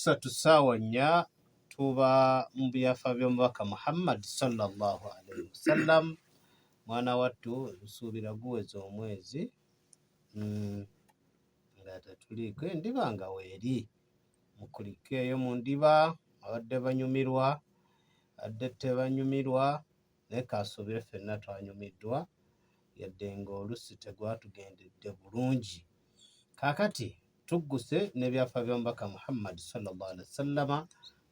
olwokusatu ssaawa 4 tuba mu byafa by'omubaka Muhammad sallallahu alaihi wasallam. Mwana wattu nsuubira guweza omwezi nga tetuliiko endiba nga weeri. Mukulikeeyo mu ndiba, abadde banyumirwa, adde tebanyumirwa, naye kaasuubire ffenna twanyumiddwa, yadde ng'olusi tegwatugendedde bulungi. Kaakati tugguse n'ebyafa by'omubaka Muhammad sallallahu alaihi wasallama,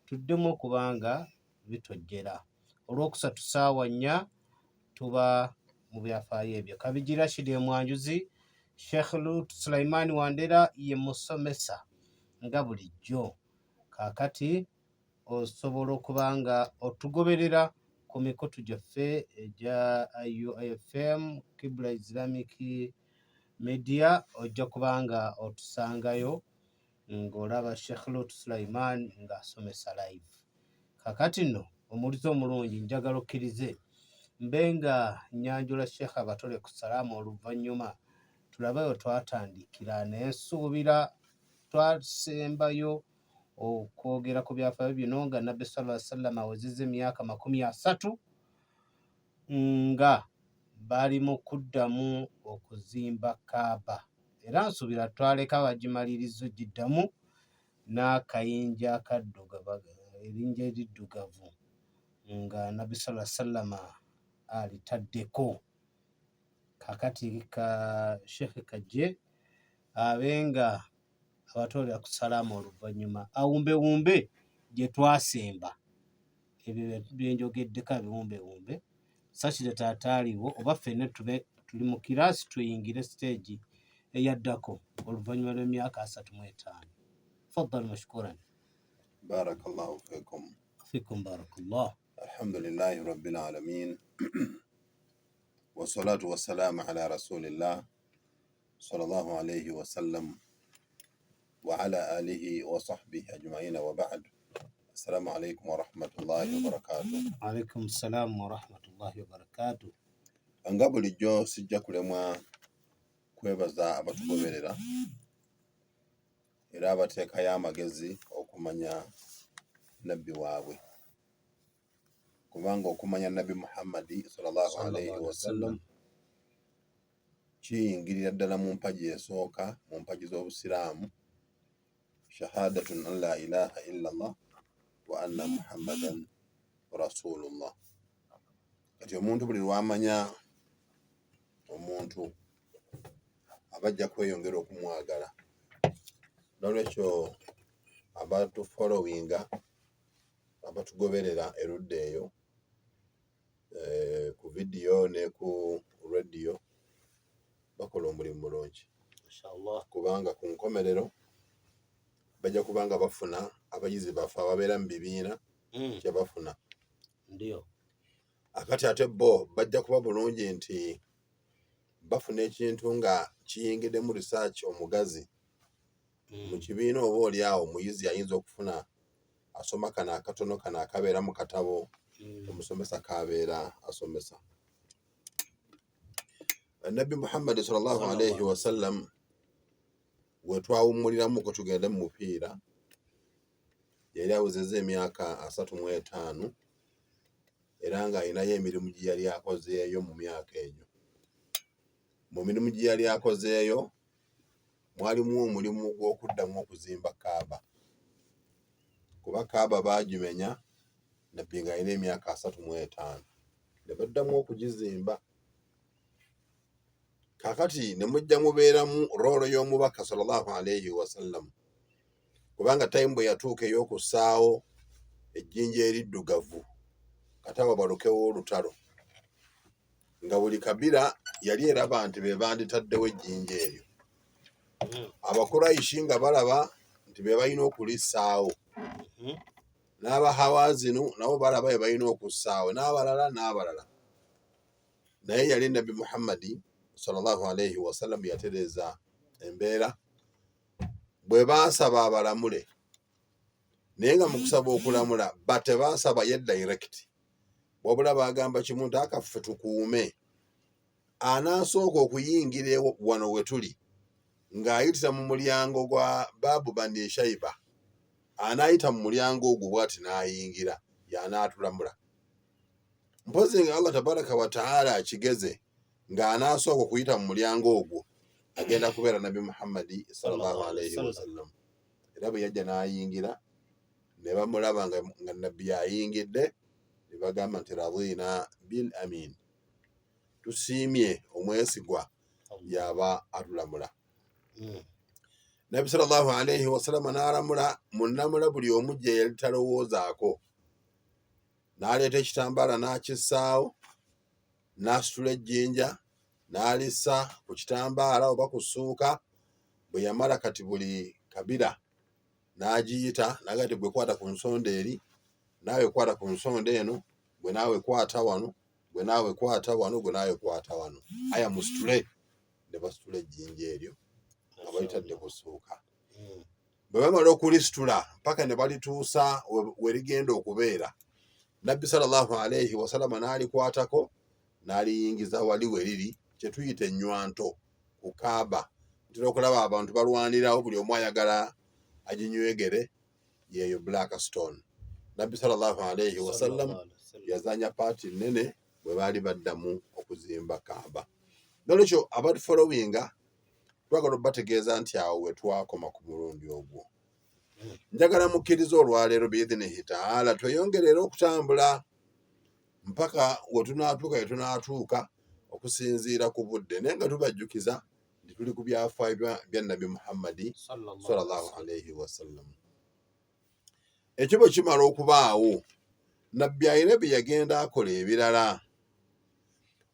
tuddemu okubanga bitojjera. Olwokusatu ssaawa 4 tuba mu byafaayo ebyo. Kabiji Rashid Mwanjuzi, Sheikh Lut Sulaiman Wandera ye musomesa nga bulijjo. Kaakati osobola okubanga otugoberera ku mikutu gyaffe egya UFM Kibla Islamic Media, ojja kubanga otusangayo ng'olaba Sheikh Lut Sulaiman ng'asomesa live. Kaakati nno omulizo omulungi njagala okkirize mbenga nyanjula Sheikh Abatole ku salaamu oluvannyuma tulabe we twatandikira, n'ensuubira twasembayo okwogera ku byafaayo bino nga Nabbi sallallahu alaihi wasallam awezezza emyaka 30 nga bali mu kuddamu okuzimba Kaaba, era nsuubira twaleka bagimaliriza giddamu n'akayinja akaddugavu, erinnya eriddugavu nga Nabbi sallallahu alaihi wasallam alitaddeko. Kaakati ka Sheikh kajje abenga abatolera ku salaamu oluvannyuma awumbewumbe gye twasemba, ebyo byenjogeddeko abiwumbewumbe sakire taata aliwo oba ffenna tuli mu kiraasi tuyingire siteegi eyaddako oluvannyuma lw'emyaka 35. Faddal mashkuran. Barakallahu fikum. Fikum barakallah. Alhamdulillahi rabbil alamin. Wassalatu wassalamu ala rasulillah sallallahu alayhi wa sallam wa ala alihi wa sahbihi ajma'in wa ba'd. Assalamu alaykum wa rahmatullahi wa barakatuh. Alaykum assalam wa rahmatullahi wa barakatuh. Nga bulijjo sijja kulemwa kwebaza abatugoberera era abateekayo amagezi okumanya nabbi waabwe, kubanga okumanya Nabbi Muhammadi sallallahu alayhi wa sallam kiyingirira ddala mu mpagi esooka mu mpagi z'obusiraamu, shahadatun an la ilaha illa Allah wa anna Muhammadan rasulullah. Kati omuntu buli lwamanya omuntu abajja kweyongera okumwagala. Nolwekyo abatu followinga abatugoberera erudda eyo ku vidiyo ne ku radio bakola omulimu mulungi Inshallah. kubanga ku nkomerero bajja kubanga bafuna abayizi baffe ababeera mu bibiina kye bafuna. Ndio. Akati ate bo bajja kuba bulungi nti bafuna ekintu nga kiyingidde mu research omugazi mu kibiina oba oli awo omuyizi ayinza okufuna asoma kana akatono kana akabeera mu katabo omusomesa kabeera asomesa. Nabbi Muhammad sallallahu alayhi wa sallam we twawummuliramu ko tugende mu mupiira yali awezezza emyaka 35 era nga alinayo emirimu gye yali akozeeyo mu myaka egyo. Mu mirimu gye yali akozeeyo mwalimu omulimu gw'okuddamu okuzimba Kaaba, kuba Kaaba baagimenya nabbi nga alina emyaka 35 ne baddamu okugizimba. Kaakati ne mujja mubeeramu roolo y'omubaka sallallahu alayhi wa sallam, kubanga time bwe yatuuka ey'okussaawo ejjinja eriddugavu katawa balukewo olutalo, nga buli kabira yali eraba nti be banditaddewo ejjinja eryo. Abakuraishi nga balaba nti be balina okulissaawo, n'abahawazinu nabo balaba be balina okussaawo, n'abalala. Naye yali Nabbi Muhammadi sallallahu alayhi wa sallam yatereeza embeera bwe baasaba abalamule, naye nga mu kusaba okulamula tebaasaba ye direct, wabula bagamba kimu nti akaffe tukuume anaasooka okuyingira wano we tuli ng'ayitira mu mulyango gwa Baabu Bani Shaiba anaayita mu mulyango ogwo bw'ati n'ayingira y'anaatulamula. Mpozi nga Allah tabaraka wa taala akigeze ng'anaasooka okuyita mu mulyango ogwo agenda kubeera Nabi Muhammadi sallallahu alayhi wasallam. Era bwe yajja n'ayingira ne bamulaba nga nabbi ayingidde ne bagamba nti radina bil amin, tusiimye omwesigwa yaba atulamula. Nabbi sallallahu alayhi wasallam n'alamula munnamula buli omu gye yali talowoozaako. N'aleeta ekitambaala n'akissaawo, n'asitula ejjinja n'alissa ku kitambaala oba ku ssuuka. Bwe yamala kati buli kabira n'agiyita n'aga ti gwe kwata ku nsonda eri, naawe kwata ku nsonda eno, gwe naawe kwata wano, gwe naawe kwata wano, gwe naawe kwata wano. Aya musitule. Ne basitula ejjinja eryo nga balitadde ku ssuuka. Bwe bamala okulisitula mpaka ne balituusa we ligenda okubeera, Nabbi sallallahu alayhi wasallam n'alikwatako n'aliyingiza wali we liri, kye tuyita ennywanto ku Kaaba. Ntera okulaba abantu balwanirawo, buli omu ayagala aginywegere, yeeyo Blackstone. Nabbi sallallahu alayhi wasallam yazanya paati nnene bwe baali baddamu okuzimba Kaaba. Nolwekyo abatufolowinga twagala obategeeza nti awo we twakoma ku mulundi ogwo. Njagala mukkiriza olwaleero biidhinihi taala tweyongerera okutambula mpaka we tunaatuuka ye tunaatuuka okusinziira ku budde, naye nga tubajjukiza nti tuli ku byafaayo bya Nabi Muhammadi sallallahu alayhi wasallam. Ekyo bwe kimala okubaawo, nabbi ayina bye yagenda akola ebirala.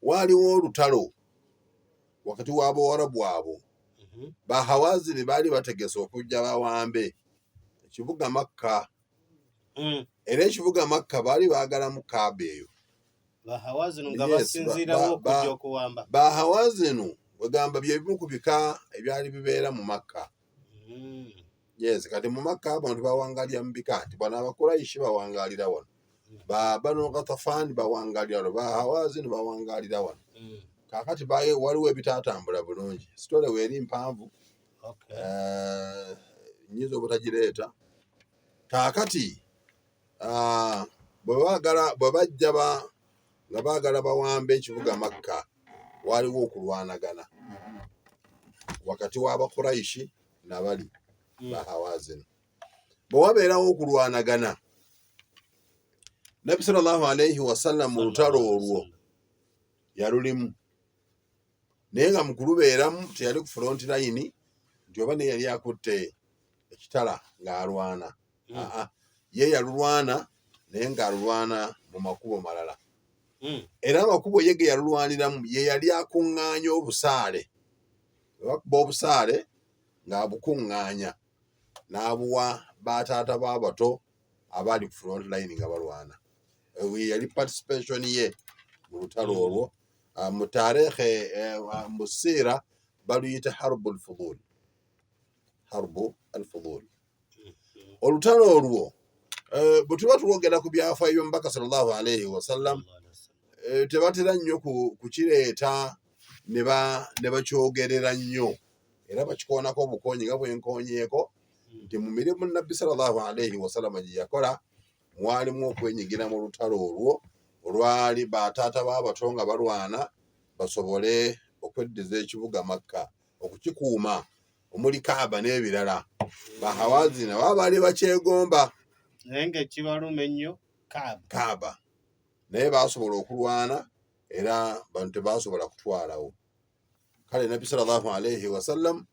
Waaliwo olutalo wakati w'Abawarabu abo. Bahawazini baali bategese okujja bawambe ekibuga Makka. Era ekibuga Makka baali baagalamu Kaaba eyo. Bahawazinu nga basinziirawo okujja okuwamba. Bahawazinu wegamba bye bimu ku bika ebyali bibeera mu Makka. Yes, kati mu Makka abantu bawangalira mu bika. Nti bano Abakuraishi bawangalira wano, Banu Ghatafani bawangalira wano, Bahawazinu bawangalira wano. Kaakati waliwo ebitaatambula bulungi. Sitole weeri mpanvu, nyiza obutagireeta. Kaakati bwe bajja nga baagala bawambe ekibuga Makka, waliwo okulwanagana wakati w'Abakuraishi n'abali Bahawazin. Bwe wabeerawo okulwanagana, Nabbi sallallahu alayhi wasallam mu lutalo olwo yalulimu. Naye nga mu kulubeeramu teyali ku front line nti oba naye yali akutte ekitala ng'alwana. Ye yalulwana naye ng'alulwana mu makubo malala. Era amakubo ye ge yalulwaniramu ye yali akuŋŋaanya obusaale. Bwe bakuba obusaale ng'abukuŋŋaanya n'abuwa bataata b'abato abaali ku front line nga balwana. Yali participation ye mu lutalo olwo. Mu taarikhi mu siira baluyita harbu al-fudul. Olutalo olwo bwe tuba tulwogera ku byafaayo by'omubaka sallallahu alayhi wasallam, tebatera nnyo kukireeta ne bakyogerera nnyo era bakikoonako obukoonyi nga bwe nkoonyeeko nti mu mirimu Nabbi sallallahu alayhi wasallam gye yakola mwalimu okwenyigira mu lutalo olwo olwali bataata b'abato nga balwana basobole okweddiza ekibuga Makka, okukikuuma omuli Kaaba n'ebirala. Bahawazina baba baali bakyegomba naye ng'ekibaluma ennyo Kaaba, naye baasobola okulwana era bantu tebaasobola kutwalawo. Kale Nabbi sallallahu alayhi wasallam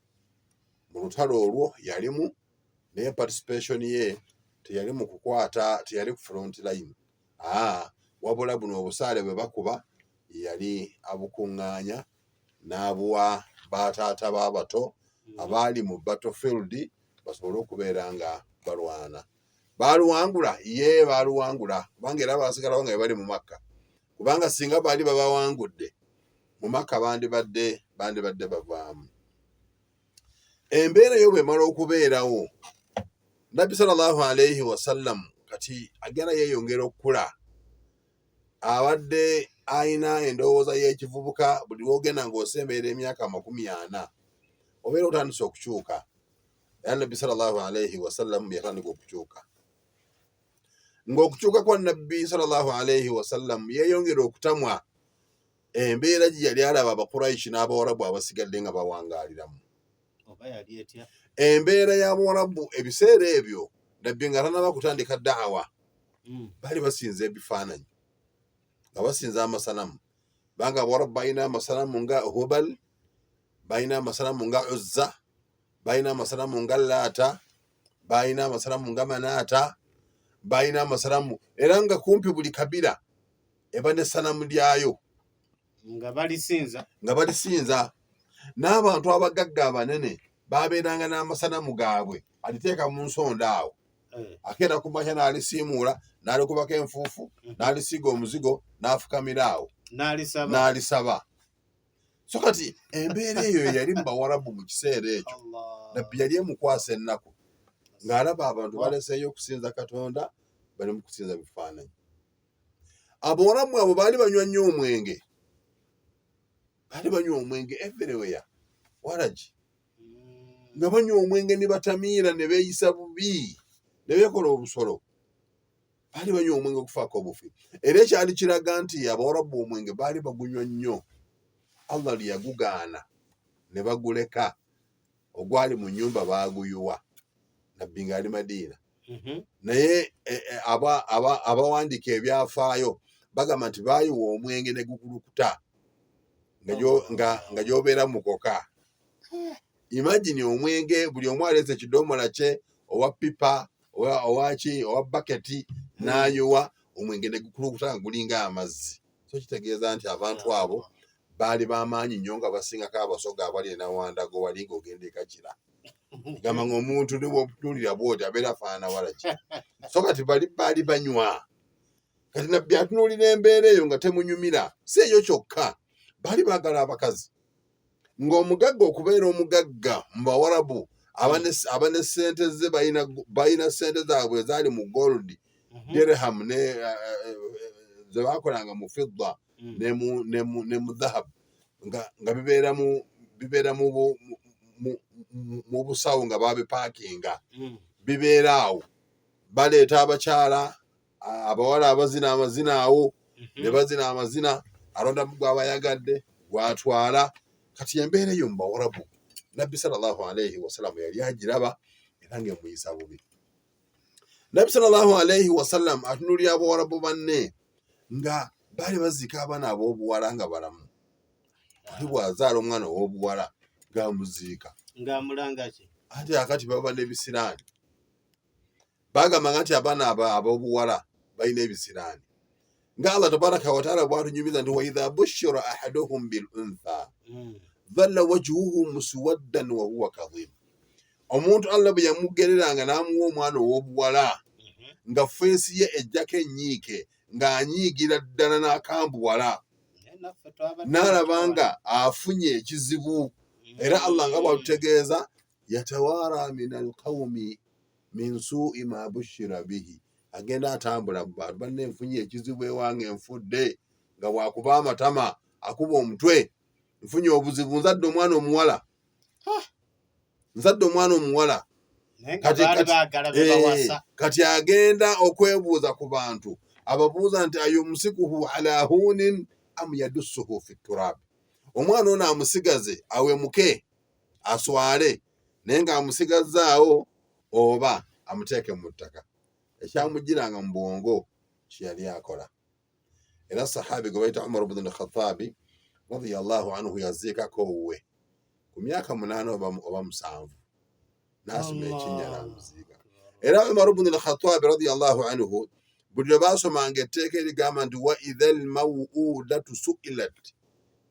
mu lutalo olwo yalimu, naye participation ye teyali mu kukwata, teyali ku front line. Wabula buno obusaale bwe bakuba yali abukuŋŋaanya n'abuwa bataata b'abato abaali mu battlefield basobole okubeera nga balwana. Baaluwangula? Ye baaluwangula, kubanga era baasigalawo nga bali mu Makka. Kubanga singa baali babawangudde mu Makka bandibadde bavaamu. Embeera yo bw'emala okubeerawo, Nabbi sallallahu alayhi wasallam kati agenda yeeyongera okukula. Abadde ayina endowooza y'ekivubuka. Buli lw'ogenda ng'osemberera emyaka 40 obeera otandise okukyuka. era nabbi sallallahu alayhi wasallam yatandika okukyuka. Ng'okukyuka kwa nabbi sallallahu alayhi wasallam yeeyongera okutamwa embeera gye yali alaba Abakuraishi n'Abawarabu abasigadde nga bawangaaliramu. Embeera y'Abawarabu ebiseera ebyo nabbi nga tanaba kutandika da'awa bali basinza ebifaananyi nga basinza amasanamu. Banga Abawarabu balina amasanamu nga Hubal, balina amasanamu nga Uzza, balina amasanamu nga Laata, balina amasanamu nga Manaata, balina amasanamu era nga kumpi buli kabira eba n'essanamu lyayo nga balisinza. N'abantu abagagga abanene babeeranga n'amasanamu gaabwe aliteeka mu nsonda awo, akeera ku makya n'alisiimuula n'alikubako enfuufu n'alisiiga omuzigo n'afukamira awo n'alisaba. So kati embeera eyo yali mu Bawarabu mu kiseera ekyo. Nabbi yali emukwasa ennaku ng'alaba abantu baleseeyo okusinza Katonda, bali mu kusinza bifaananyi. Abawarabu abo baali banywa nnyo omwenge, everywhere waragi, nga banywa omwenge ne batamiira ne beeyisa bubi ne beekola obusolo. Baali banywa omwenge okufaako obufi, era ekyali kiraga nti Abawarabu omwenge baali bagunywa nnyo. Allah yagugaana ne baguleka, ogwali mu nnyumba baaguyuwa nabbi ng'ali Madiina. Naye abawandiika ebyafaayo bagamba nti baayiwa omwenge ne gukulukuta nga gy'obeera mukoka. Imagine omwenge, buli omu aleese ekidomola kye owa pipa owa baketi n'ayiwa omwenge ne gukulukuta nga gulinga amazzi. So kitegeeza nti abantu abo baali b'amaanyi nnyo nga basingako abasoga abali e Nawandago wali ng'ogenda e Kakira. Gamba ng'omuntu ne bw'otunuulira bw'oti abeera afaanana waragi. So kati baali banywa. Kati nabbi atunuulira embeera eyo nga temunyumira. Si eyo kyokka, baali baagala abakazi. Ng'omugagga okubeera omugagga mu Bawarabu aba ne ssente ze balina ssente zaabwe ezaali mu gold, dirham ze baakolanga mu fidda ne mu dhahabu nga bibeera mu busawo nga babipaakinga. Bibeera awo, baleeta abakyala abawala abazina amazina awo ne bazina amazina, alondamu gw'abayagadde gw'atwala. Kati embeera eyo mu Bawarabu nabbi sallallahu alayhi wasallam yali agiraba era ng'emuyisa bubi. Nabbi sallallahu alayhi wasallam atunuulira Abawarabu banne nga baali baziika abaana ab'obuwala nga balamu. Oli bw'azaala omwana ow'obuwala ng'amuziika ng'amulanga ki? Ate akati baba n'ebisiraani. Bagambanga nti abaana ab'obuwala balina ebisiraani. Nga Allah tabaraka wa taala bw'atunyumiza nti wa idha bushira ahaduhum bil untha dhalla wajhuhu muswaddan wa huwa kadhim. Omuntu Allah bwe yamugereranga n'amuwa omwana ow'obuwala nga feesi ye ejjako ennyiike ng'anyiigira ddala n'akambuwala, n'alabanga afunye ekizibu. Era Allah nga bw'atutegeeza yatawaara min alqawmi min suu'i ma bushira bihi, agenda atambula mu bantu, banne nfunye ekizibu ewange, enfudde, nga bw'akuba amatama akuba omutwe, nfunye obuzibu, nzadde omwana omuwala. Kati agenda okwebuuza ku bantu, ababuuza nti ayumsikuhu ala hunin am yadussuhu fi turab, omwana ono amusigaze awemuke aswale naye ng'amusigazaawo oba amuteeke mu ttaka. Ekyamugiranga mu bwongo kye yali akola. Era sahabi gwe bayita Umar ibn al-Khattab radiyallahu anhu yaziikako wuwe ku myaka 8 oba 7 n'asoma ekinnya n'amuziika. Era Umar ibn al-Khattab radiyallahu anhu buli lwe baasomanga etteeka erigamba nti wa idha al-maw'udatu su'ilat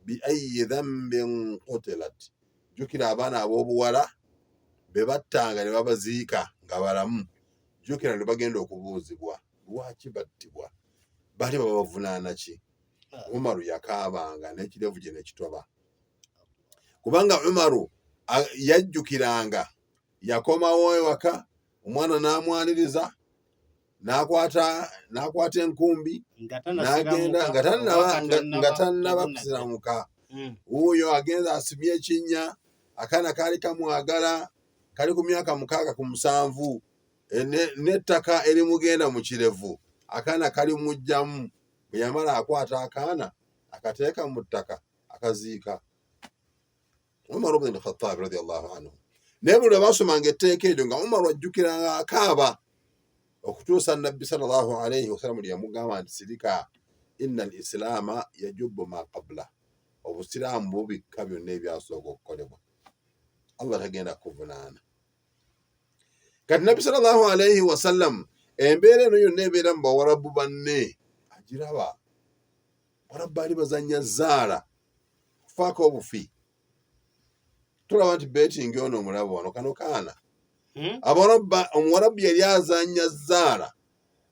bi ayyi dhanbin qutilat, jjukira abaana ab'obuwala be battanga ne babaziika nga balamu, jjukira ne bagenda okubuuzibwa lwaki battibwa, baali babavunaana ki? Umaru yakaabanga n'ekirevu gye ne kitoba, kubanga Umaru yajjukiranga yakomawo ewaka, omwana n'amwaniriza, n'akwata enkumbi n'agenda nga tannaba kusiramuka. Wuuyo agenza asibye ekinnya, akaana kaali kamwagala, kali ku myaka 6 ku 7 n'ettaka erimugenda mu kirevu akaana kali mujjamu bwe yamala akwata akaana akateeka mu ttaka akaziika. Umar ibn al-Khattab radiyallahu anhu naye buli lwebasomanga etteeka eryo nga Umar wajjukiranga akaaba okutuusa Nabbi sallallahu alayhi wasallam lye yamugamba nti sirika inna al-islaama yajubbu ma qabla, obusiraamu bubikka byonna ebyasooka okukolebwa. Allah tagenda kuvunaana. Kati Nabbi sallallahu alayhi wasallam embeera eno yonna ebeera mu bawarabu banne agiraba. Abawarabu baali bazannya zzaala kufaako obufi. Tulaba nti betingi ono omulaba wano kano kaana omuwarabu yali azannya zzaala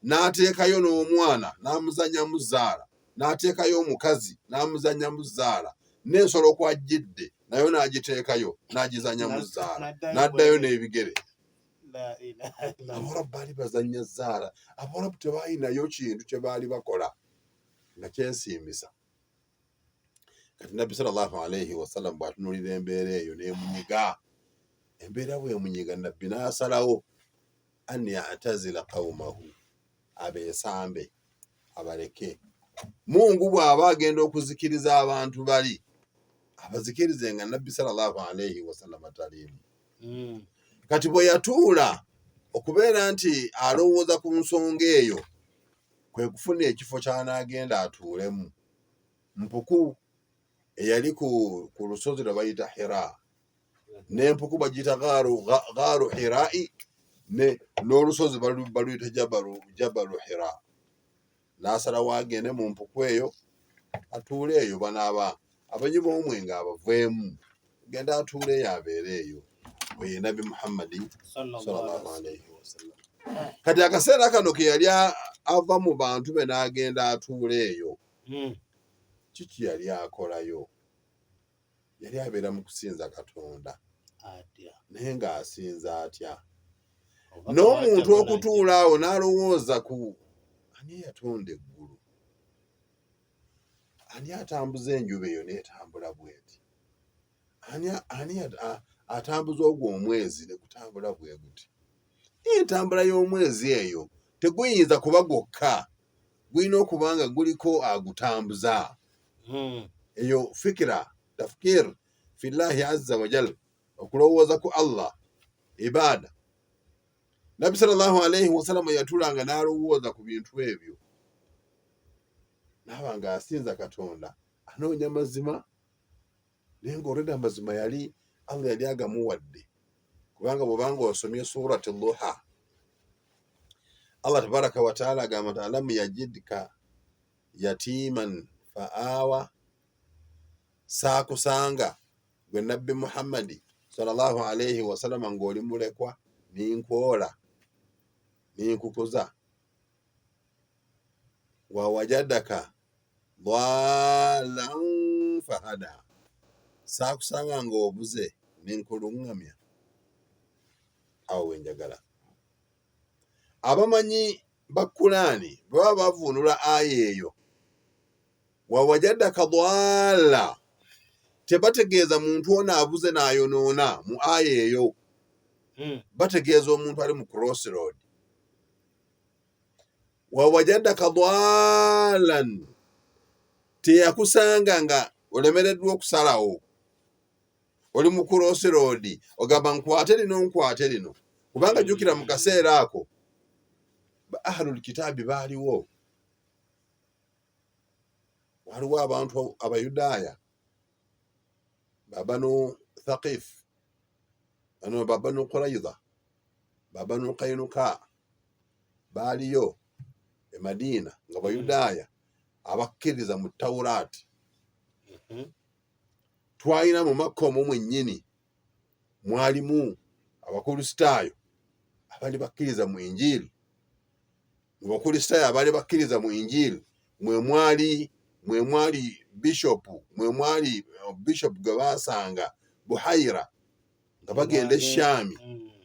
n'ateekayo n'omwana n'amuzannyamu zzaala, n'ateekayo omukazi n'amuzannyamu zzaala, n'ensolo kw'ajjidde nayo n'agiteekayo n'agizannyamu zzaala, n'addayo n'ebigere. Abawarabu baali bazannya zzaala. Abawarabu tebaalinayo kintu kye baali bakola nga kyesiimisa. Kati Nabbi sallallahu alayhi wasallam bw'atunuulira embeera eyo n'emunyiga. Embeera bw'emunyiga Nabbi n'asalawo an ya'tazila qawmahu, abeesambe abaleke. Mungu bw'aba agenda okuzikiriza abantu bali abazikirize nga Nabbi sallallahu alayhi wasallam ataliimu. Kati bwe yatuula okubeera nti alowooza ku nsonga eyo, kwe kufuna ekifo ky'anaagenda atuulemu. Mpuku eyali ku lusozi lwe bayita Hira, n'empuku bagiyita gaaru Hira'i, n'olusozi baluyita jabalu Hira. N'asalawo agende mu mpuku eyo atuule eyo, banaaba abanyi b'omwenge abaveemu, genda atuule eyo abeere eyo. Oye Nabi Muhammadi sallallahu alayhi wasallam. Kati akaseera kano ke yali ava mu bantu be n'agenda atuule eyo, kiki yali akolayo? Yali abeera mu kusinza Katonda. Naye ng'asinza atya? N'omuntu okutuula awo n'alowooza ku ani yatonda eggulu, ani atambuza enjuba eyo n'etambula bweti, ani atambuza ogwo omwezi ne gutambula bwe guti. Entambula y'omwezi eyo teguyinza kuba gwokka, gulina okuba nga guliko agutambuza. Eyo fikira, tafkir fillahi azza wa jal, okulowooza ku Allah, ibaada. Nabbi sallallahu alayhi wasallam yatulanga n'alowooza ku bintu ebyo, naaba nga asinza Katonda, anoonya mazima. Naye ng'olwedda amazima yali Allah yali agamuwadde, kubanga bw'obanga osomye surati Duha, Allah tabaraka wa taala agamba nti alam yajidka yatiman fa'awa, saakusanga gwe Nabbi Muhammadi sallallahu alayhi wasallam ng'oli mulekwa, ninkwola ninkukuza. Wa wajadaka dhalan fahada, saakusanga ng'obuze ninkuluŋŋamya. Awo wenjagala abamanyi ba Qur'ani bwe baba bavuunula aya eyo, wa wajadaka dhalla, tebategeeza muntu ono abuze n'ayonoona mu aya eyo, bategeeza omuntu ali mu crossroad. Wa wajadaka dhallan, teyakusanga nga olemereddwa okusalawo, oli mu crossroad, ogamba nkwate lino, kubanga jjukira mu kaseera ako ahlul kitaabi baaliwo. Waliwo abantu Abayudaaya, babanu Thaqif, babanu Qurayza, babanu Qainuka, baaliyo e Madiina nga Bayudaaya abakkiriza mu Tawuraati. Twalina mu Makka omwo mwennyini mwalimu Abakristaayo abaali bakkiriza mu Injiiri. Mu Bakristaayo abaali bakkiriza mu Injiiri mwe mwali bishopu, bishop gwe baasanga Buhaira nga bagenda Shaami,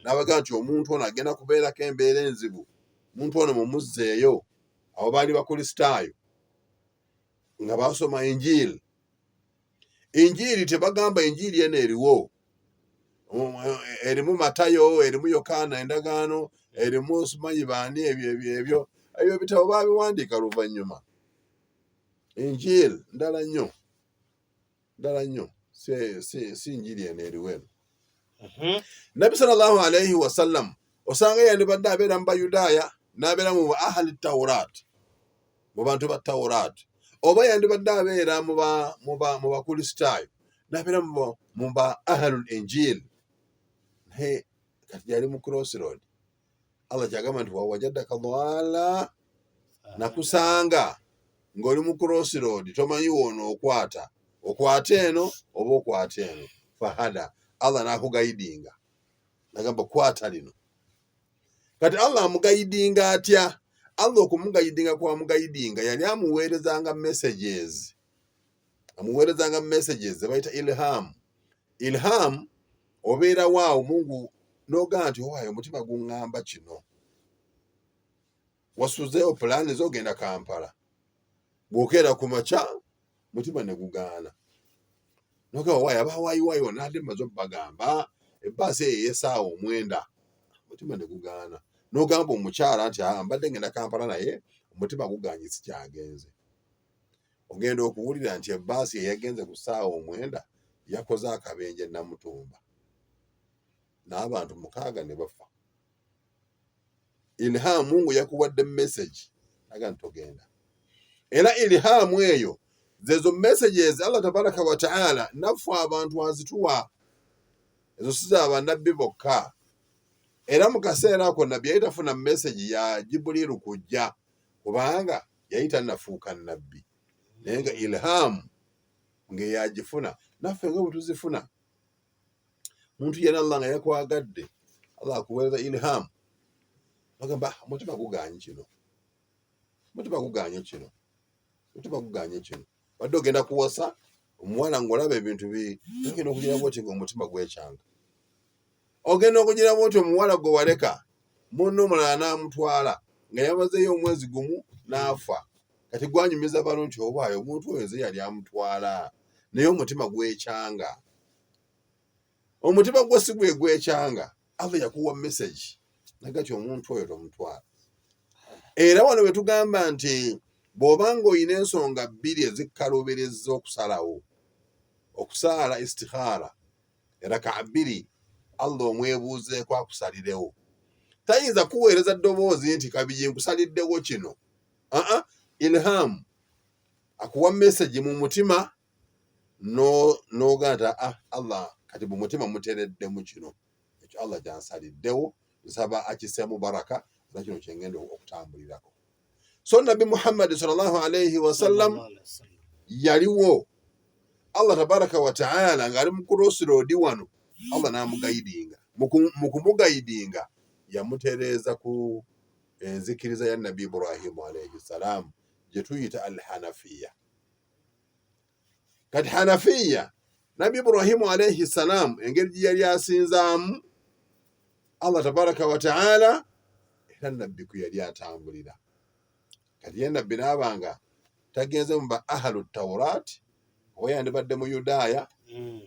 n'abagamba nti omuntu ono agenda kubeerako embeera enzibu, omuntu ono mumuzzeeyo. Abo baali Bakristaayo nga basoma Injiiri. Injiiri tebagamba Injiiri eno eriwo, erimu Matayo, erimu Yokaana endagaano, erimu simanyi baani, ebyo ebitabo baabiwandiika luvannyuma. Injili ndala nnyo si njiri eno eriweno. Nabbi sallallahu alayhi wasallam osanga yandibadde abeera mu Bayudaaya n'abeera mu ahali Tawuraat, mu bantu ba Tawuraat, oba yandibadde abeera mu bakristaayo n'abeera mu ba ahalul injil. Naye kati yali mu crossroad. Allah kyagamba nti wawajadaka dhalala, nakusanga ng'oli mu crossroad, tomanyi woono okwata eno oba okwata eno. Fahada, Allah n'akugayidinga, nagamba kwata lino. Kati Allah amugayidinga atya? Allah okumugayidinga kwamugayidinga yali amuweerezanga messages zebayita ilham. Obeera waawo Mungu n'ogamba nti owaayo omutima guŋŋamba kino, wasuzeewo pulaani z'ogenda Kampala, bw'okeera ku makya mutima ne gugaana. N'ogamba waayo abawaayiwaayiwo nadde mmaze obbagamba ebbaasi eyo ey'essaawa 9, mutima ne gugaana. N'ogamba omukyala nti mbadde ngenda Kampala naye omutima guganye sikyagenze. Ogenda okuwulira nti ebbaasi eyagenze ku ssaawa 9 yakoze akabenje Namutumba, n'abantu 6 ne bafa. Ilham, Mungu yakuwadde message aga ntogenda. Era ilhamu eyo zezo messages Allah tabaraka wa taala naffe abantu azituwa, ezo si z'abannabbi bokka. Era mu kaseera ako nabbi yali tafuna message ya Jibuliru kujja, kubanga yali tannafuuka nnabbi. Naye nga ilhamu ng'eyagifuna, naffe nga bwe tuzifuna. Muntu yenna Allah nga yakwagadde, Allah akuweereza ilhamu, bagamba omutima guganye kino. Wadde ogenda kuwasa omuwala ng'olaba ebintu ogenda okugira bwoti ng'omutima gwekyanga. Ogenda okugira bwoti omuwala gwe waleka munno omulala n'amutwala nga yamazeeyo omwezi gumu n'afa. Kati gwanyumiza balo nti obaayo omuntu oyo nze yali amutwala, naye omutima gwekyanga. Omutima gwe si gwe gwekyanga. Allah yakuwa message naga ti omuntu oyo tomutwala. Era wano bwe tugamba nti bw'obanga oyina ensonga 2 ezikkaluubiriza okusalawo, okusaala istikhara, eraka 2, Allah omwebuuzeeko akusalirewo. Tayinza kuweereza ddoboozi nti kabiri nkusaliddewo kino. Ilham akuwa message mu mutima n'ogamba Allah kati mu mutima muteereddemu kino, ekyo Allah kyansaliddewo, nsaba akiseemu baraka era kino kyengenda okutambulirako. So Nabbi Muhammad sallallahu alayhi wasallam yaliwo. Allah tabaraka wa taala ng'ali mu crossroad wano, Allah n'amugayidinga. Mu kumugayidinga yamutereeza ku enzikiriza ya Nabbi Ibrahimu alayhi salaam gye tuyita al-Hanafiya. Kati Hanafiya, Nabbi Ibrahimu alayhi salaam engeri gye yali asinzaamu Allah tabaraka wa taala, era nabbi ku yali atambulira. Kati ye nabbi n'abanga tagenze mu ba ahalu Tawuraat, oba yandibadde mu Yudaaya,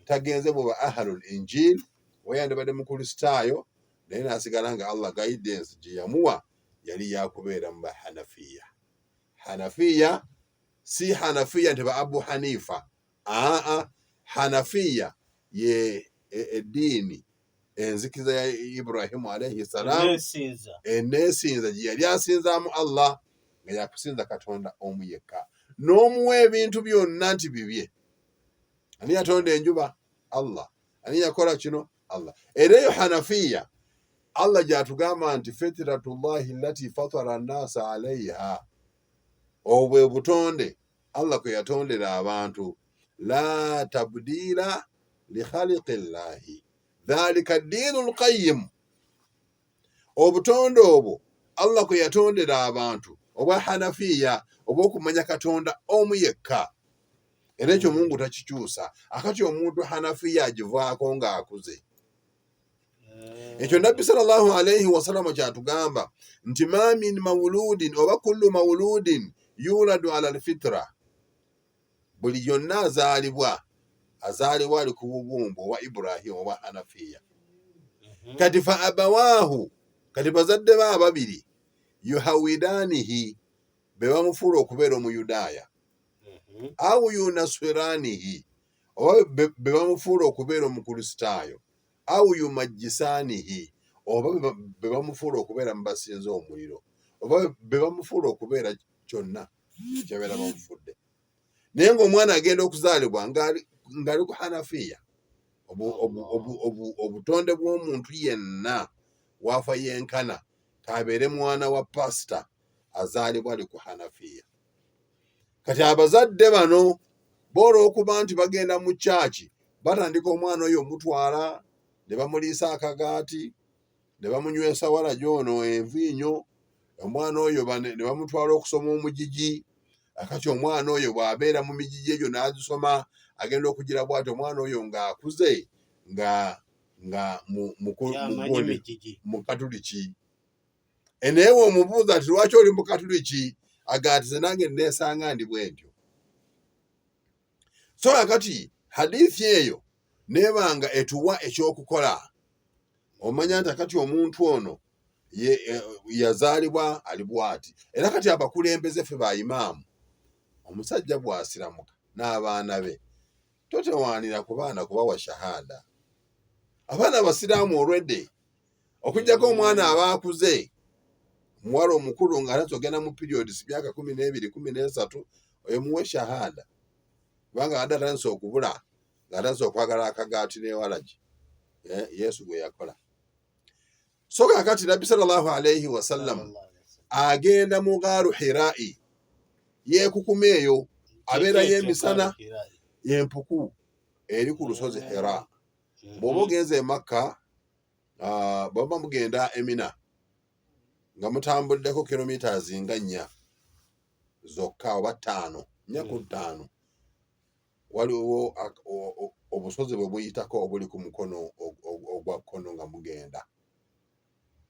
tagenze mu ba ahalu Injil, oba yandibadde mu Kristaayo, naye n'asigala nga Allah guidance gye yamuwa yali yakubeera mu ba Hanafiya. Hanafiya si Hanafiya nti ba Abu Hanifa. Hanafiya ye eddiini enzikiriza ya Ibrahimu alayhi salaam, eneesinza gye yali asinzaamu Allah, nga yakusinza Katonda omu yekka, n'omuwa ebintu byonna nti bibye. Ani yatonda enjuba? Allah. Ani yakola kino? Allah. Era eyo Hanafiya Allah gy'atugamba nti fitratullahi allati fatara an-naasa alayha, obwe butonde Allah kwe yatondera abantu. La tabdila li khaliqillahi dhalika ad-dinul qayyim. Obutonde obwo Allah kwe yatondera abantu obwa Hanafiya, obw'okumanya Katonda omu yekka. Era ekyo Mungu takikyusa. Akati omuntu Hanafiya agivaako ng'akuze. Ekyo Nabbi sallallahu alayhi wasallam kyatugamba nti ma min mawludin oba kullu mawludin yuladu ala al-fitra, buli yonna azaalibwa ali ku bubumbu obwa Ibrahimu obwa Hanafiya. kati fa abawaahu kati bazadde be ababiri yuhawidanihi be bamufuula okubeera omuyudaaya awu yunaswiranihi oba be bamufuula okubeera omukristaayo awu yumajjisaanihi oba be bamufuula okubeera mu basinza omuliro oba be bamufuula okubeera kyonna kyabeera bamufudde. Naye ng'omwana agenda okuzaalibwa ng'ali ku hanafiya, obutonde bw'omuntu yenna waafa yenkana kabeere mwana wa pasita azaalibwa ali ku hanafiya. Kati abazadde bano boolw'okuba nti bagenda mu kyaki batandika omwana oyo omutwala ne bamuliisa akagaati ne bamunywesa wala gyono enviinyo, omwana oyo ne bamutwala okusoma omugigi. Akati omwana oyo bw'abeera mu migigi egyo n'azisoma agenda okugira bw'ati omwana oyo ng'akuze nga mu katuliki. Naye omubuuza ati lwaki oli mu katuliki agaatize nange neesanga ndi bwentyo. So akati hadithi eyo neebanga etuwa ekyokukola. Omanya nti akati omuntu ono yazaalibwa ali bw'ati. Era kati abakulembeze ffe ba imaamu, omusajja bw'asiramuka n'abaana be totewaanira ku baana kubawa shahada. Abaana abasiraamu olwedde okuggyako omwana aba akuze, omuwala omukulu nga atagenda mu periods myaka 12 13 oyo muwe shahada, kubanga adda atandise okubula ng'atandise okwagala akagaati n'ewalagi. Yesu gwe yakola. So kakati Nabbi sallallahu alayhi wa sallam agenda mu gaaru Hira'i, yeekukuma eyo, abeerayo emisana y'empuku eri ku lusozi Hira. Bw'oba ogenze e Makka, bw'oba mugenda Emina nga mutambuddeko kilometers nga 4 zokka oba 5, 4 ku 5, waliwo obusozi bwe buyitako obuli ku mukono ogwa kkono nga mugenda.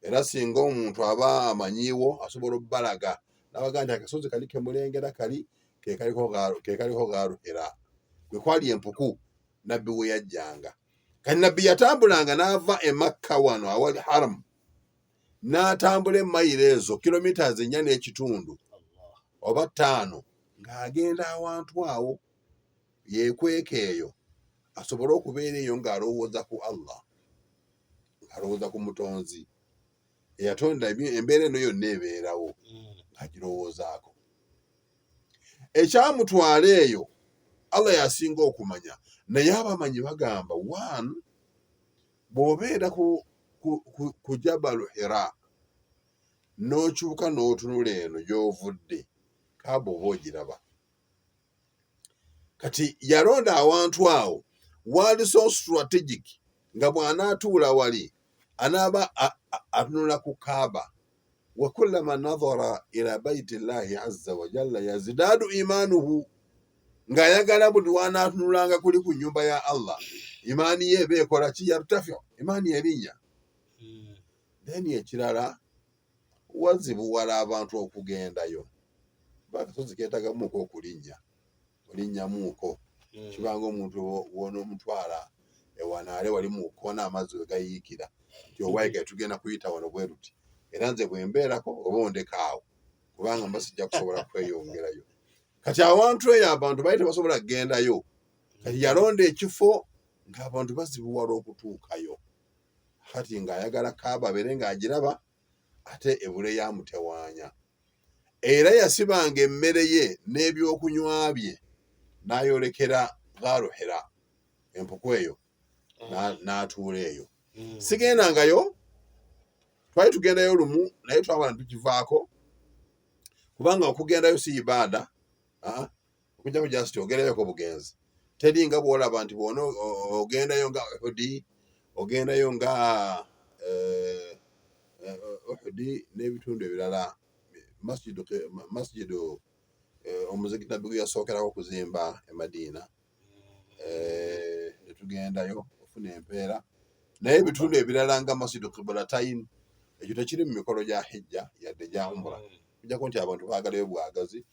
Era singa omuntu aba amanyiiwo asobola obbalaga n'abaga nti akasozi kali ke mulengera kali ke kaliko gaaru Hira, kwe kwali empuku Nabbi we yajjanga. Kati Nabbi yatambulanga n'ava e Makka wano awali Haram n'atambula emayiro ezo kilometers 4 n'ekitundu oba 5 ng'agenda awantu awo yeekweka eyo asobole okubeera eyo ng'alowooza ku Allah, ng'alowooza ku mutonzi eyatonda embeera eno yonna ebeerawo ng'agirowoozaako. Ekyamutwala eyo Allah yasinga okumanya, naye abamanyi bagamba bw'obeera ku Jabalu Hira n'okyuka n'otunula eno gy'ovudde kaaba oba ogiraba. Kati yalonda awantu awo waali so strategic nga bw'anaatuula wali anaaba atunula ku Kaaba. Wa kullama nadhara ila baiti llahi azza wa jalla yazidaadu imaanuhu, ng'ayagala buli w'anaatunulanga kuli ku nnyumba ya Allah imaani ye eba ekola ki? Yartafi, imaani erinnya. Then ekirala wazibuwala abantu okugendayo. Akasozi keetagamuuko okulinnyamuuko. Kibanga omuntu w'onoomutwala ewanaale wali mu kkoona amazzi we gayiikira nti owaiga tugenda kuyita wano bwe ruti, era nze bwe mbeerako oba ondeka awo kubanga mba sijja kusobola kweyongerayo. Kati awantu eyo abantu baali tebasobola kugendayo. Kati yalonda ekifo ng'abantu bazibuwala okutuukayo. Kati ng'ayagala Kaaba abeere ng'agiraba ate ebule yamutewaanya. Era yasibanga emmere ye n'ebyokunywa bye n'ayolekera gaaru Hira, empuku eyo, n'atuula eyo. Sigendangayo, twali tugendayo lumu naye twabala tukivaako kubanga okugendayo si ibaada, okujja just ogereyoko bugenzi. Teri nga bw'olaba nti bw'ona ogendayo nga Uhudi, ogendayo nga Uhudi n'ebitundu ebirala, masjidu omuzikiti Nabbi gwe yasookerako okuzimba e Madiina, ne tugendayo ofuna empeera. Naye ebitundu ebirala nga masjidu Qiblatayn ekyo tekiri mu mikolo gya hijja yadde gya umra, kujjako nti abantu baagalayo bwagazi.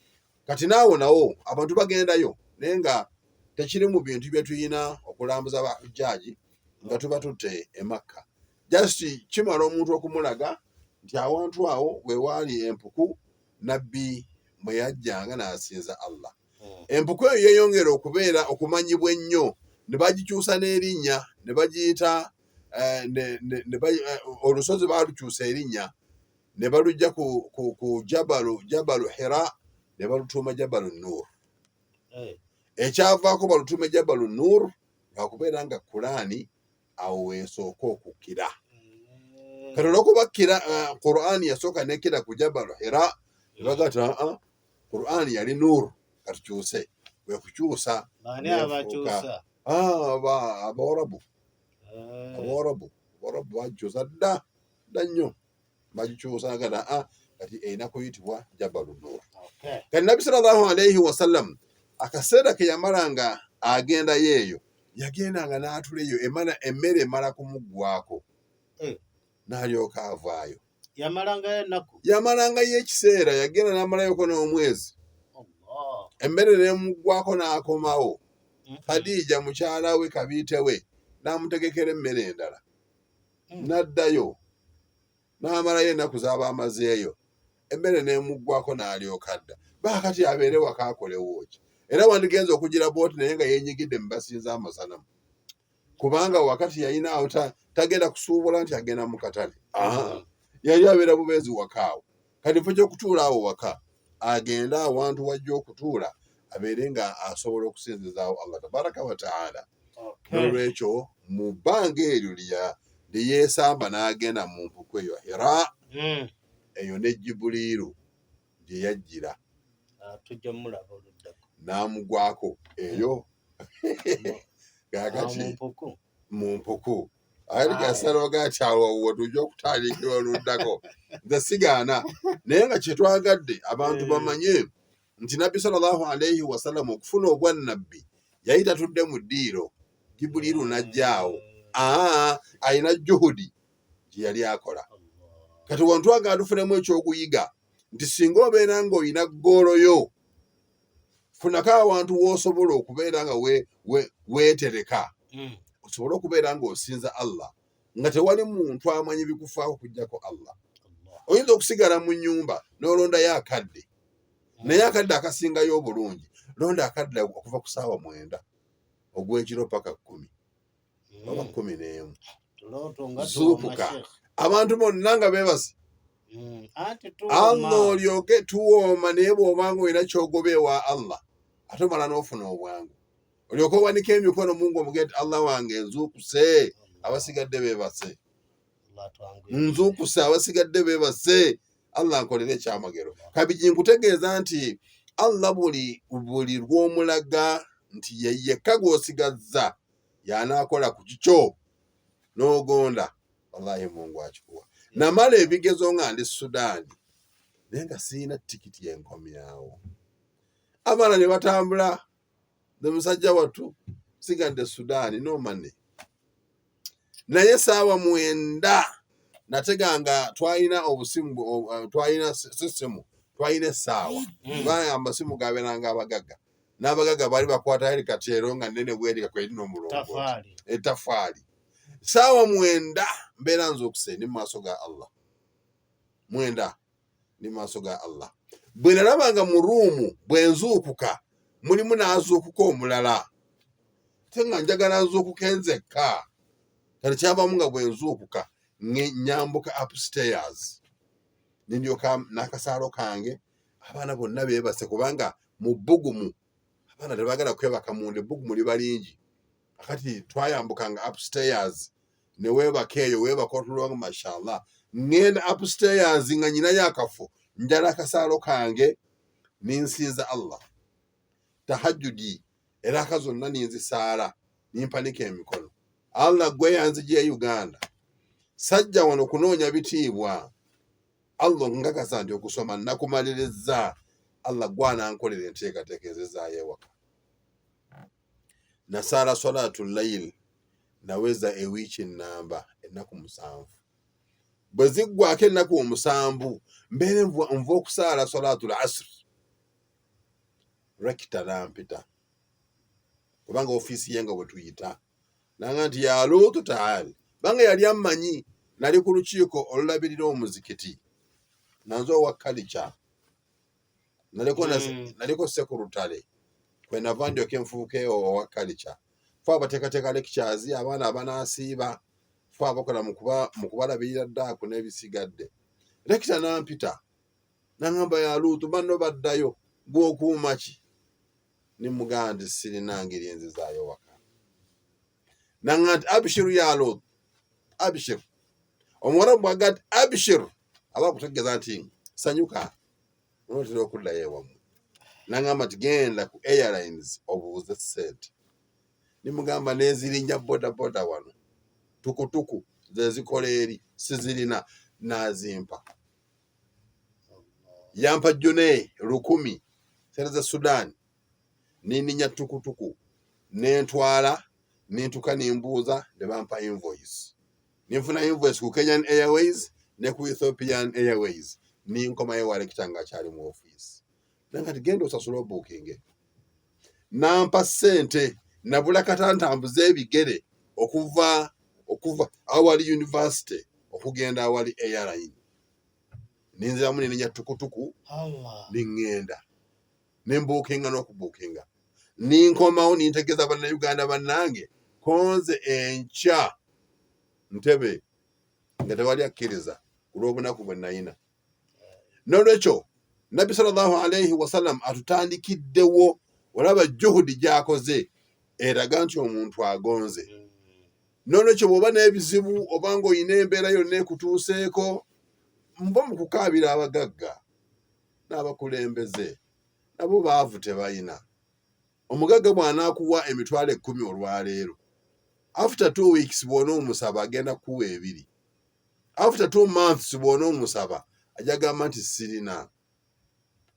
Kati naawo nawo abantu bagendayo naye nga tekiri mu bintu bye tulina okulambuza ba hujjaaji nga tuba tutte e Makka. just kimala omuntu okumulaga nti awantu awo we waali empuku nabbi mwe yajjanga n'asinza Allah. Empuku eyo yeeyongera okubeera okumanyibwa ennyo ne bagikyusa n'erinnya ne bagiyita olusozi baalukyusa erinnya ne balujja ku jabalu Hira ne balutuuma Jabalu Nuur. Ekyavaako balutuuma Jabalu Nuur lwakubeera nga Qur'ani awo weesooka okukkira. Kati olw'okuba Qur'ani yasooka nekkira ku Jabalu Hira ne bagata Qur'ani yali Nuur katukyuse bwe kukyusa Abawarabu bagikyusa dda nnyo bagikyusa kati erina kuyitibwa Jabalu Nuur. Kati Nabbi sallallahu alayhi wasallam akaseera ke yamalanga agendayo eyo yagendanga n'atuleyo emmere emala kumuggwako n'alyoka avaayo. Yamalangayo ekiseera yagenda n'amalayoko n'omwezi emmere n'emuggwako n'akomawo. Khadija mukyala we kabiite we n'amutegekera emmere endala n'addayo n'amalayo ennaku z'aba amazeeyo emmere n'emuggwako n'alyoka adda. Baakati abeere waka akolewo ki? Era wandigenza okugira booti naye nga yeenyigidde mu basinza amasanamu kubanga wakati yayinaawo tagenda kusuubula nti agenda mu katale. Yali abeera bubeezi wakaawo. Kati fo ky'okutuula awo waka agenda awantu wajja okutuula abeere nga asobola okusinzizaawo Allah tabaraka wa taala. N'olwekyo mu bbanga eryo lyeyeesamba n'agenda mu mpuku eyo Hira eyo ne Jibuliiru gye yajjira n'amugwako eyo gaakati mu mpuku ali gasalo gakyawo tujja okutandikira oluddako. Nze sigaana naye nga kyetwagadde abantu bamanye nti Nabbi sallallahu alayhi wasallam okufuna obwannabbi yali tatudde mu ddiiro. Jibuliiru n'ajjaawo alina juhudi gye yali akola. Kati wantu aga tufunemu ekyokuyiga nti singa obeera ng'olina ggooloyo funako awantu w'osobola okubeera nga weetereka osobole okubeera ng'osinza Allah nga tewali muntu amanyi bikufaako kujjako Allah. Oyinza okusigala mu nnyumba n'olondayo akadde naye akadde akasingayo obulungi londa akadde okuva ku ssaawa 9 ogw'ekiro paka 10 oba 11 zuukuka abantu bonna nga beebase Allah olyoke tuwooma naye bw'obanga olina kyogoba ewa Allah ate omala n'ofuna obwangu olyoke owanika emikono mungu omugeti Allah wange nzuukuse abasigadde beebase abasigadde beebase Allah nkolere ekyamagero. Kabiji nkutegeeza nti Allah buli lw'omulaga nti yekka gw'osigazza y'anaakola ku kikyo n'ogonda wallahi mungu akikuwa. Namala ebigezo nga ndi Sudaani naye nga sirina tikiti y'enkomyawo. Abaana ne batambula ne musajja wattu sigadde Sudaani nomane naye ssaawa 9 nateganga twalina obusimu twalina sisimu twalina essaawa kubanga amasimu gabeeranga abagagga n'abagagga baali bakwata helikatero nga nnene bwerika kwelina omulongo etafaali. Ssaawa 9 mbeera nzuukuse ndi mu maaso ga Allah 9 ndi mu maaso ga Allah. Bwe nalabanga mu ruumu bwe nzuukuka mulimu n'azuukuka omulala te nga njagala nzuukuke nzekka. Kati kyavamu nga bwe nzuukuka nyambuka upstairs nindyoka n'akasaalo kange abaana bonna beebase kubanga mu bbugumu abaana tebaagala kwebaka munda ebbugumu liba lingi. Akati twayambukanga upstairs ne weebaka eyo weebaka otulwanga mashallah ngenda upstairs nga nyinayo akafo njala akasaalo kange ninsinza Allah tahajjudi eraka zonna ninzisaala nimpanika emikono. Allah gwe yanzigye Uganda sajja wano kunoonya bitiibwa Allah ngakasa nti okusoma nakumaliriza Allah gwanankolera enteekateeka ezizaayo ewaka. Nasaala salatu layil naweza ewiiki ennamba ennaku 7 bwe ziggwako ennaku 7 mbeere nva okusaala salatu asr rekita nampita kubanga ofiisi ye nga bwe tuyita nanga nti ya Luutu taali banga yali ammanyi nali ku lukiiko olulabirira omuzikiti nanze owa kalica naliko sekurutale kwe nava ndyoke nfuuke owa kalica fe abateekateeka lectures abaana abanasiiba fe abakola mu kubalabirira ddaaku n'ebisigadde lekita nampita nangamba ya Luutu banno baddayo gw'okuuma ki nimugamba nti sirina ngeri enzizaayo waka nanga nti abishiru ya Luutu abishiru omuwarabu bw'aga nti abishiru aba kutegeeza nti sanyuka onotera okuddayo ewammwe nangamba nti genda ku airlines obuuze sente nimugamba nezirinya bodaboda wano tukutuku zezikola eri sizirina nazimpa yampa june 10 sente za Sudan nininya tukutuku nentwala nintuka nimbuuza ne bampa invoice ninfuna invoice ku Kenyan Airways ne ku Ethiopian Airways ninkomayo wale kitanga kyali mu office nanga tigenda osasula booking nampa sente nabula katantambuza ebigere okuva awali university okugenda awali airline ninzira mu nininya tukutuku ningenda nembukinga n'okubukinga ninkomawo nintegeeza bannayuganda bannange konze enkya Ntebe nga tewali akkiriza ku lw'obunaku bwe nayina n'olwekyo Nabbi sallallahu alayhi wasallam atutandikiddewo olaba juhudi gy'akoze eraga nti omuntu agonze n'olwekyo bw'oba n'ebizibu oba ng'olina embeera yonna ekutuuseeko mbo mu kukaabira abagagga n'abakulembeze nabo baavu tebayina omugagga bw'anaakuwa emitwalo 10 olwaleero after 2 weeks bw'ona omusaba agenda kuwa 2 after 2 months bw'ona omusaba ajja gamba nti sirina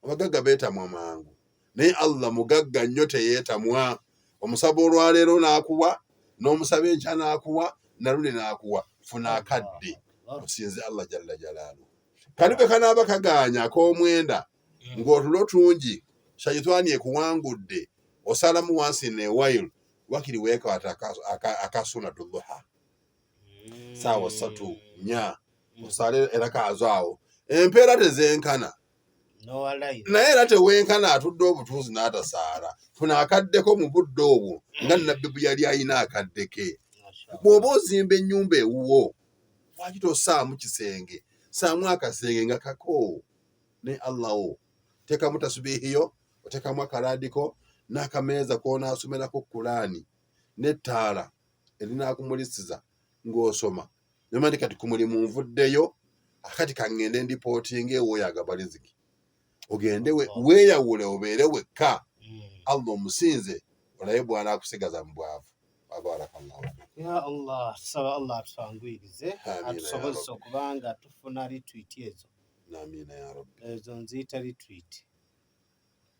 abagagga beetamwa mangu naye Allah mugagga nnyo teyeetamwa omusaba olwaleero n'akuwa n'omusaba enkya n'akuwa nalule n'akuwa funa akadde osinze Allah jalla jalaalu kali bwe kanaaba kagaanya ak'omwenda ng'otulo tungi shayitaani ekuwangudde osalamu wansi newayiru wakiri weekwata akasunatu duha saawa 3 nya osale era kaazo awo empeera tezenkana naye era tewenkana atudde obutuuzi n'atasaala funa akaddeko mu budde obwo nga Nabbi bwe yali ayina akaddeke bw'oba ozimba ennyumba ewuwo lwaki tosaamu kisenge saamu akasenge nga kako ne Allaho teekamu tasubihiyo oteekamu akalaadiko n'akameeza k'onaasomerako Kulaani n'ettaala erinaakumulisiza ng'osoma nemandi kati ku mulimu nvuddeyo akati kangende ndipootinga ewooyaga baliziki ogende weeyawule obeere wekka Allah omusinze olaye bw'anaakusigaza mu bwavu barakallahu ya Allah tusaba Allah atutangwirize atusobozesa okubanga tufuna retweet ezo amina ya rabbi ezo nziyita retweet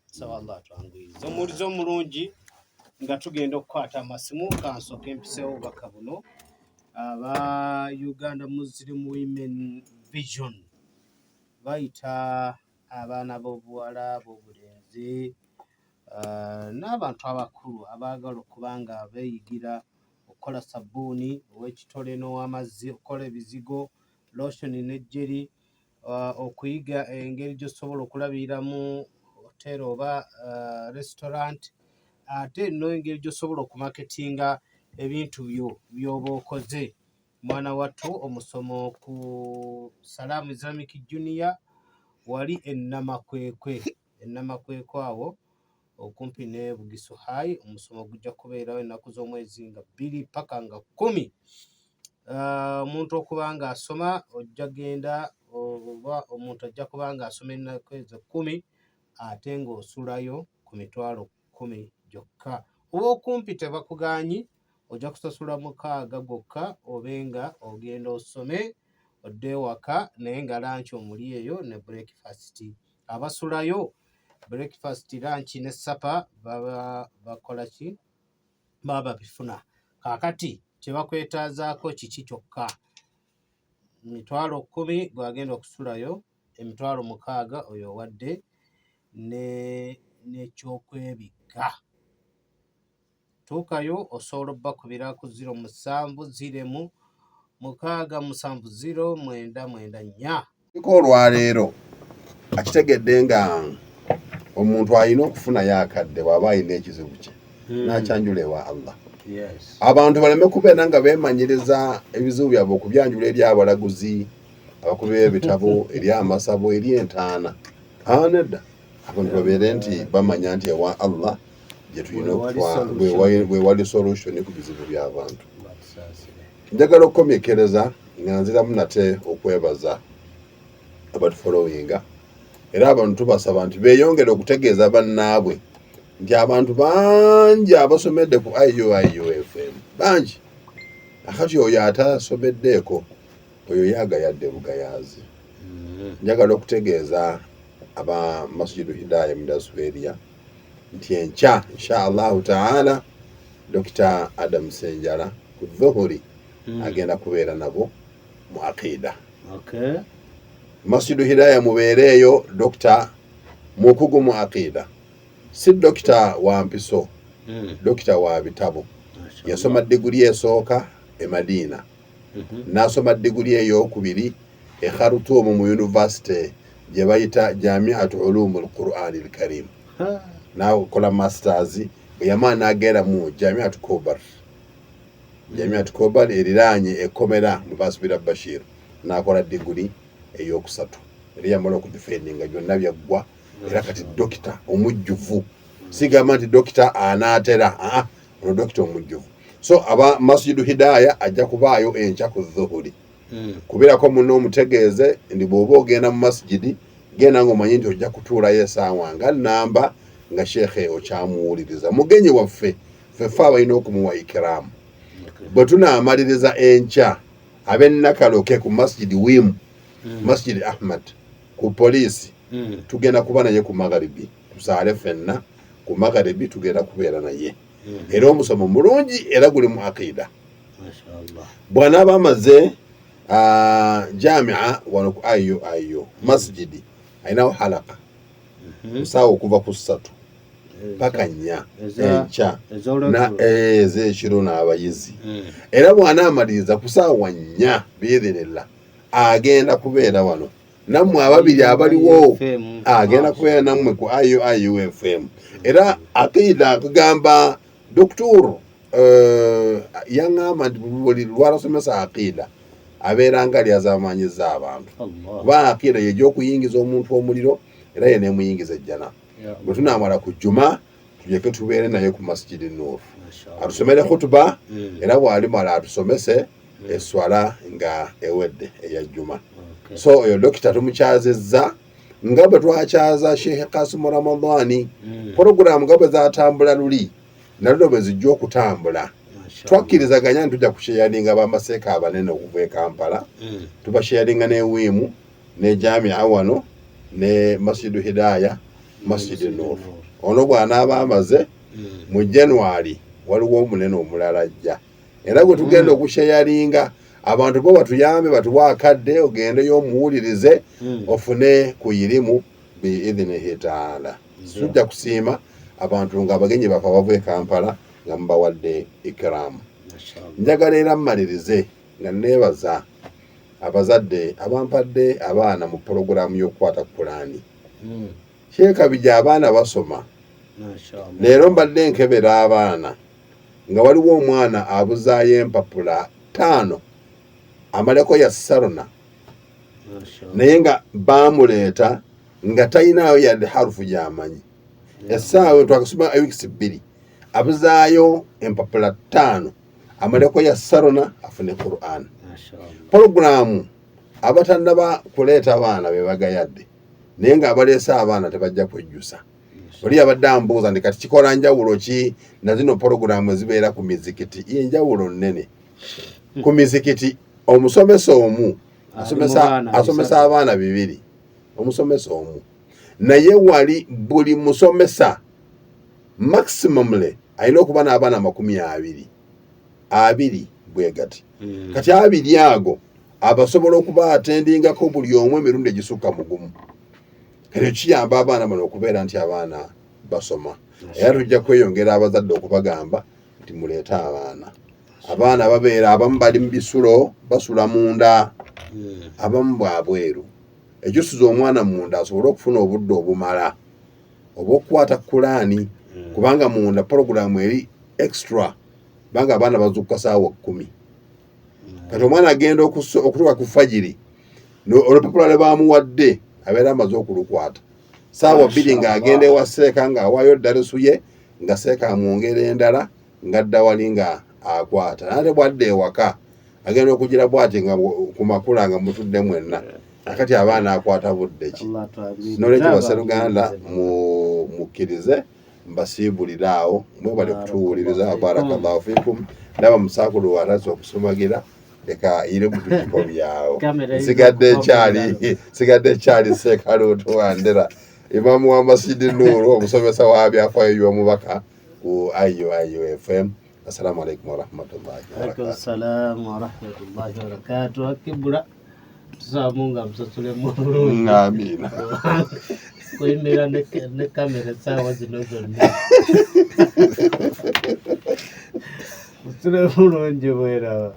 saba Allah atutangwirize omulizo omulungi nga tugenda okukwata amasimu kansooka empisewo obubaka buno aba Uganda Muslim Women Vision bayita abaana b'obuwala b'obulenzi n'abantu abakulu abaagala okuba nga beeyigira okukola sabbuuni ow'ekitole n'ow'amazzi okukola ebizigo lotion n'ejjeri okuyiga engeri gy'osobola okulabiriramu hoteri oba restaurant ate n'engeri gy'osobola okumaketinga ebintu byo by'oba okoze mwana wattu omusomo ku Salaam Islamic Junior wali ennamakwekwe awo okumpi ne Bugisu High omusomo gujja kubeerawo ennaku z'omwezi nga 2 paka nga 10 omuntu okuba nga asoma ojja genda oba omuntu ajja kuba nga asoma ennaku ezo 10 ate ng'osulayo ku mitwalo 10 gyokka oba okumpi tebakugaanyi ojja kusasula 6 gwokka obenga ogenda osome odde ewaka naye nga lanchi omuli eyo ne breakfast abasulayo breakfast lunch ne supper baba bakola ki baba bifuna kakati kyebakwetaazaako kiki kyokka mitwalo 10 gwagenda okusulayo emitwalo 6 oyo wadde n'ekyokwebikka tuukayo osobola obbakubira ku 07 01 6709994. Ko olwaleero akitegedde nga omuntu alina okufunayo akadde bw'aba alina ekizibu kye n'akyanjula ewa Allah. Abantu baleme kubeera nga beemanyiriza ebizibu byabwe okubyanjula eri abalaguzi, abakubi b'ebitabo, eri amasabo, eri entaana. Nedda, abantu babeere nti bamanya nti ewa Allah gye tulina bwe wali solution ku bizibu by'abantu. Njagala okukomyekereza nga nziramu nate okwebaza abatufolowinga era abantu tubasaba nti beeyongere okutegeeza bannaabwe nti abantu bangi abasomedde ku IUFM bangi, akati oyo atasomeddeeko oyo yagayadde bugayaazi. Njagala okutegeeza aba Masjidu Hidaya Mudasuberia nti enkya insha Allahu taala Dr. Adam Senjala ku dhuhuri agenda kubeera nabo mu aqida. Masjidu Hidaya mubeereeyo Dr. mukugu mu aqida, si Dr. wa mpiso, Dr. wa bitabo. Yasoma diguli esooka e Madina, n'asoma diguli ey'okubiri e Khartoum mu university gye bayita Jamiatu Ulumul Qur'an al-Karim. N'akola masters bwe yamala n'agenda mu Jamiatu Kobar. Jamiatu Kobar eriraanye ekkomera mu Basbira Bashir, n'akola diguli ey'okusatu. Eri yamala okudifendinga byonna byaggwa era kati dokita omujjuvu. Sigamba nti dokita anaatera, ono dokita omujjuvu. So aba Masjidu Hidaya ajja kubaayo enkya ku dhuhuri. Kubeerako muno omutegeeze ndi bw'oba ogenda mu masjidi genda ng'omanyi nti ojja kutuulayo essaawa nga nnamba nga sheekhe okyamuwuliriza. Mugenyi waffe ffeffe abalina okumuwa ikiraamu. Bwe tunaamaliriza enkya ab'ennakaloke ku masjidi Wimu, Masjidi Ahmad, ku poliisi tugenda kuba naye ku magharibi, tusaale ffenna ku magharibi tugenda kubeera naye. Era omusomo mulungi era guli mu aqida. Bw'anaaba amaze jamia wano ku IU masjidi ayinawo halaka musaawa okuva ku 3 paka 4 enkya ez'ekiro n'abayizi. Era bw'anaamaliriza ku ssaawa 4 biidhinillah agenda kubeera wano nammwe ababiri abaliwo, agenda kubeera nammwe ku IUFM. Era aqida akugamba Doktor yaŋŋamba nti buli lw'alasomesa aqida abeera nga lyazaamanyiza abantu. Kuba aqida y'egy'okuyingiza omuntu omuliro era ye neemuyingiza ejjana. Bwe tunaamala ku jjuma tujeke tubeere naye ku Masjidi Nur atusomere khutuba era bw'alimala atusomese eswala nga ewedde eya jjuma. So oyo dokita tumukyazizza nga bwe twakyaza Sheikh Qasim Ramadhani. Porogulaamu nga bwe zaatambula luli nalwo bwe zijja okutambula. Twakkirizaganya nti tujja kusheyaringa bamaseeka abanene okuva e Kampala, tubasheyaringa ne Wimu ne Jamia wano ne Masjidu Hidaya, Masjidi Nur. Ono bw'anaaba amaze mu January waliwo omunene omulala ajja. Era gwe tugenda okusheyaringa abantu bo batuyambe batuwa akadde ogendeyo omuwulirize ofune ku irimu biidhinihi taala. Tujja kusiima abantu nga abagenyi bafe bava e Kampala nga mubawadde ikiraamu. Njagala era mmalirize nga neebaza abazadde abampadde abaana mu porogulaamu y'okukwata pulaani. Kyekabija abaana basoma. Leero mbadde nkebera abaana nga waliwo omwana abuzaayo empapula 5 amaleko ya Sarona naye nga baamuleeta nga talinayo yadde harufu gy'amanyi. Essaawa twakasoma weeks 2 abuzaayo empapula 5 amaleko ya Sarona afune Qur'an. Porogulaamu abatannaba kuleeta abaana be bagayadde naye nga abaleese abaana tebajja kwejjusa. Oli abadde ambuuza ndi kati kikola njawulo ki na zino porogulaamu ezibeera ku mizikiti? Enjawulo nnene. Ku mizikiti omusomesa omu asomesa abaana 2, omusomesa omu, naye wali buli musomesa maximumly alina okuba n'abaana 20 bwegati. Kati 2 ago abasobola okuba atendingako buli omu emirundi egisukka mu gumu. Ekyo kiyamba abaana bano okubeera nti abaana basoma. Era tujja kweyongera abazadde okubagamba nti muleete abaana. abaana babeera abamu bali mu bisulo basula munda abamu bwabweru ekisuza omwana munda asobole okufuna obudde obumala oba okukwata Kulaani kubanga munda puroguramu eri extra banga abaana bazukka saawa 10 kati omwana agenda okutuuka ku fajiri olupapula lwe bamuwadde abeera amaze okulukwata saawa 2 ng'agenda ewa Seeka ng'awaayo darusu ye nga Seeka amwongera endala ng'adda wali nga akwata ate bwadde ewaka agenda okugira bw'ati nga ku makula nga mutudde mwenna akati abaana akwata budde ki n'olwekyo Basseruganda mukkirize mbasiibulire awo mwe bali kutuwuliriza barakallahu fikum ndaba musaakulu watasa okusumagira leka ire mutukiko byawo sigadde ekyali Seeka Luutu Wandera Imamu wa Masjidi Nuuru omusomesa wa byafaayo by'omubaka ku IUFM. Assalamu alaikum warahmatullahi wabarakatuh. Assalamu warahmatullahi wabarakatuh. Akibula tusamunga msasule mulu. Amina. Kuimira ne kamera sawa zino zonna. Musule mulu nje bwera.